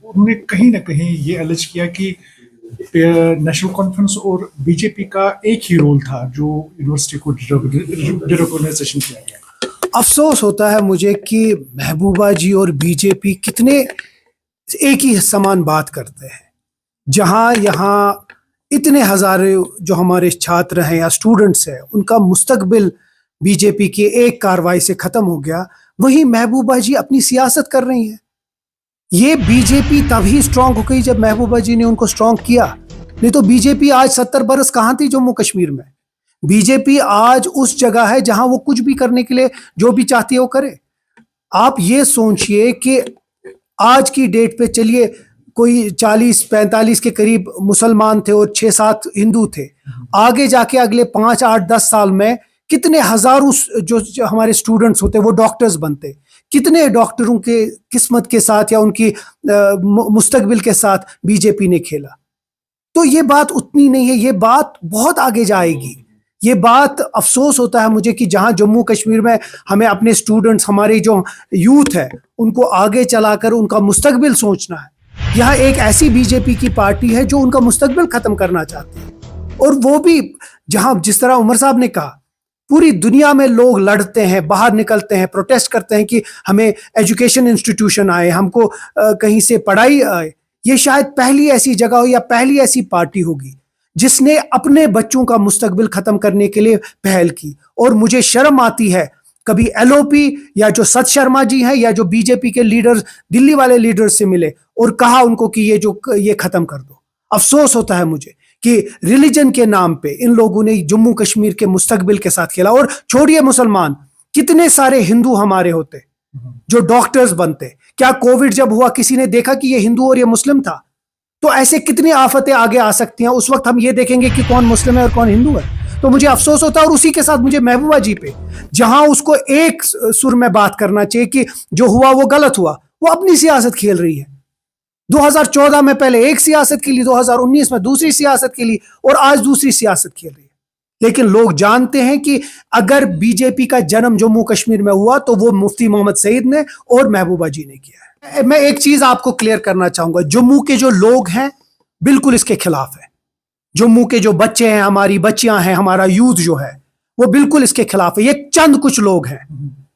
उन्होंने कहीं ना कहीं ये एलिज किया कि नेशनल कॉन्फ्रेंस और बीजेपी का एक ही रोल था जो यूनिवर्सिटी को डिरेकॉग्नाइजेशन किया गया। अफसोस होता है मुझे कि महबूबा जी और बीजेपी कितने एक ही समान बात करते हैं। जहां यहाँ इतने हजारों जो हमारे छात्र हैं या स्टूडेंट्स हैं उनका मुस्तकबिल बीजेपी की एक कार्रवाई से खत्म हो गया, वहीं महबूबा जी अपनी सियासत कर रही हैं। ये बीजेपी तभी स्ट्रांग हो गई जब महबूबा जी ने उनको स्ट्रांग किया, नहीं तो बीजेपी आज 70 बरस कहां थी जम्मू कश्मीर में। बीजेपी आज उस जगह है जहां वो कुछ भी करने के लिए जो भी चाहती है वो करे। आप ये सोचिए कि आज की डेट पे चलिए कोई 40-45 के करीब मुसलमान थे और 6-7 हिंदू थे। आगे जाके अगले 5-8-10 साल में कितने हजारों जो हमारे स्टूडेंट्स होते वो डॉक्टर्स बनते। कितने डॉक्टरों के किस्मत के साथ या उनकी मुस्तकबिल के साथ बीजेपी ने खेला। तो ये बात उतनी नहीं है, ये बात बहुत आगे जाएगी। ये बात अफसोस होता है मुझे कि जहां जम्मू कश्मीर में हमें अपने स्टूडेंट्स, हमारे जो यूथ है उनको आगे चलाकर उनका मुस्तकबिल सोचना है, यहाँ एक ऐसी बीजेपी की पार्टी है जो उनका मुस्तकबिल खत्म करना चाहती है। और वो भी जहां जिस तरह उमर साहब ने कहा, पूरी दुनिया में लोग लड़ते हैं, बाहर निकलते हैं, प्रोटेस्ट करते हैं कि हमें एजुकेशन इंस्टीट्यूशन आए, हमको कहीं से पढ़ाई आए। ये शायद पहली ऐसी जगह हो या पहली ऐसी पार्टी होगी जिसने अपने बच्चों का मुस्तकबिल खत्म करने के लिए पहल की। और मुझे शर्म आती है कभी एलओपी या जो सत शर्मा जी हैं या जो बीजेपी के लीडर्स, दिल्ली वाले लीडर्स से मिले और कहा उनको कि ये खत्म कर दो। अफसोस होता है मुझे कि रिलीजन के नाम पे इन लोगों ने जम्मू कश्मीर के मुस्तकबिल के साथ खेला। और छोड़िए मुसलमान, कितने सारे हिंदू हमारे होते जो डॉक्टर्स बनते। क्या कोविड जब हुआ किसी ने देखा कि ये हिंदू और ये मुस्लिम था? तो ऐसे कितनी आफतें आगे आ सकती हैं। उस वक्त हम ये देखेंगे कि कौन मुस्लिम है और कौन हिंदू है। तो मुझे अफसोस होता है। और उसी के साथ मुझे महबूबा जी पे, जहां उसको एक सुर में बात करना चाहिए कि जो हुआ वो गलत हुआ, वो अपनी सियासत खेल रही है। 2014 में पहले एक सियासत के लिए, 2019 में दूसरी सियासत के लिए, और आज दूसरी सियासत खेल रही है। लेकिन लोग जानते हैं कि अगर बीजेपी का जन्म जम्मू कश्मीर में हुआ तो वो मुफ्ती मोहम्मद सईद ने और महबूबा जी ने किया है। मैं एक चीज आपको क्लियर करना चाहूंगा, जम्मू के जो लोग हैं बिल्कुल इसके खिलाफ है। जम्मू के जो बच्चे हैं, हमारी बच्चियां हैं, हमारा यूथ जो है वो बिल्कुल इसके खिलाफ है। ये चंद कुछ लोग हैं,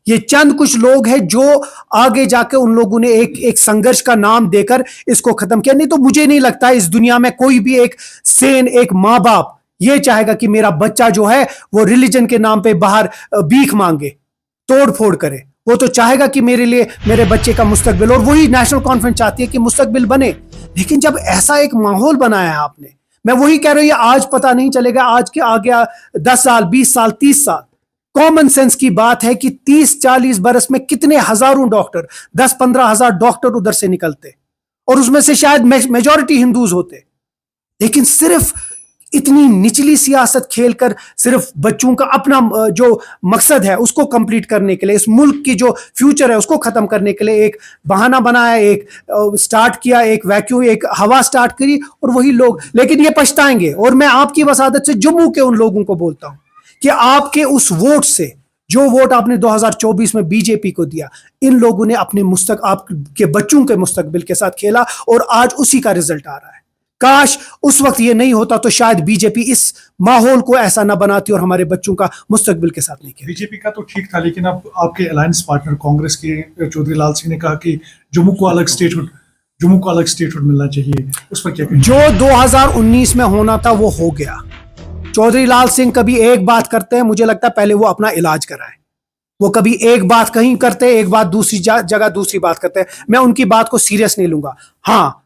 ये चंद कुछ लोग हैं जो आगे जाके उन लोगों ने एक संघर्ष का नाम देकर इसको खत्म किया। नहीं तो मुझे नहीं लगता इस दुनिया में कोई भी एक सेन, एक माँ बाप ये चाहेगा कि मेरा बच्चा जो है वो रिलीजन के नाम पे बाहर भीख मांगे, तोड़ फोड़ करे। वो तो चाहेगा कि मेरे लिए मेरे बच्चे का मुस्तकबिल, और वही नेशनल कॉन्फ्रेंस चाहती है कि मुस्तकबिल बने। लेकिन जब ऐसा एक माहौल बनाया है आपने, मैं वही कह रही हूं, आज पता नहीं चलेगा, आज के आगे 10 साल, 20 साल, 30 साल। कॉमन सेंस की बात है कि 30-40 बरस में कितने हजारों डॉक्टर, 10-15 हजार डॉक्टर उधर से निकलते और उसमें से शायद मेजॉरिटी हिंदूज होते। लेकिन सिर्फ इतनी निचली सियासत खेलकर, सिर्फ बच्चों का अपना जो मकसद है उसको कंप्लीट करने के लिए, इस मुल्क की जो फ्यूचर है उसको खत्म करने के लिए एक बहाना बनाया, एक स्टार्ट किया, एक वैक्यूम, एक हवा स्टार्ट करी, और वही लोग लेकिन ये पछताएंगे। और मैं आपकी वसादत से जम्मू के उन लोगों को बोलता हूं कि आपके उस वोट से, जो वोट आपने 2024 में बीजेपी को दिया, इन लोगों ने अपने आपके बच्चों के मुस्तकबिल के साथ खेला और आज उसी का रिजल्ट आ रहा है। काश उस वक्त ये नहीं होता तो शायद बीजेपी इस माहौल को ऐसा ना बनाती और हमारे बच्चों का मुस्तकबिल के साथ नहीं खेलती। बीजेपी का तो ठीक था, लेकिन अब आपके अलायंस पार्टनर कांग्रेस के चौधरी लाल सिंह ने कहा कि जम्मू को अलग स्टेटहुड मिलना चाहिए। उस पर क्या कहेंगे? जो 2019 में होना था वो हो गया। चौधरी लाल सिंह कभी एक बात करते हैं, मुझे लगता है पहले वो अपना इलाज कराएं। वो कभी एक बात कहीं करते हैं, एक बात दूसरी जगह दूसरी बात करते हैं। मैं उनकी बात को सीरियस नहीं लूंगा। हाँ,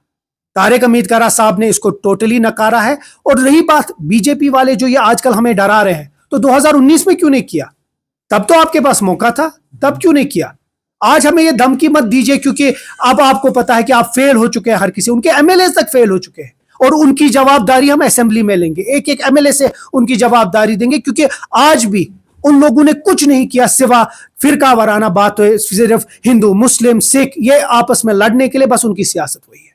तारिक अमीद कारा साहब ने इसको टोटली नकारा है। और रही बात बीजेपी वाले जो ये आजकल हमें डरा रहे हैं, तो 2019 में क्यों नहीं किया? तब तो आपके पास मौका था, तब क्यों नहीं किया? आज हमें ये धमकी मत दीजिए, क्योंकि अब आपको पता है कि आप फेल हो चुके हैं, हर किसी, उनके एमएलए तक फेल हो चुके हैं, और उनकी जवाबदारी हम असेंबली में लेंगे, एक एक एमएलए से उनकी जवाबदारी देंगे। क्योंकि आज भी उन लोगों ने कुछ नहीं किया सिवा फिरका वाराना बात, सिर्फ हिंदू, मुस्लिम, सिख, ये आपस में लड़ने के लिए बस उनकी सियासत हुई है।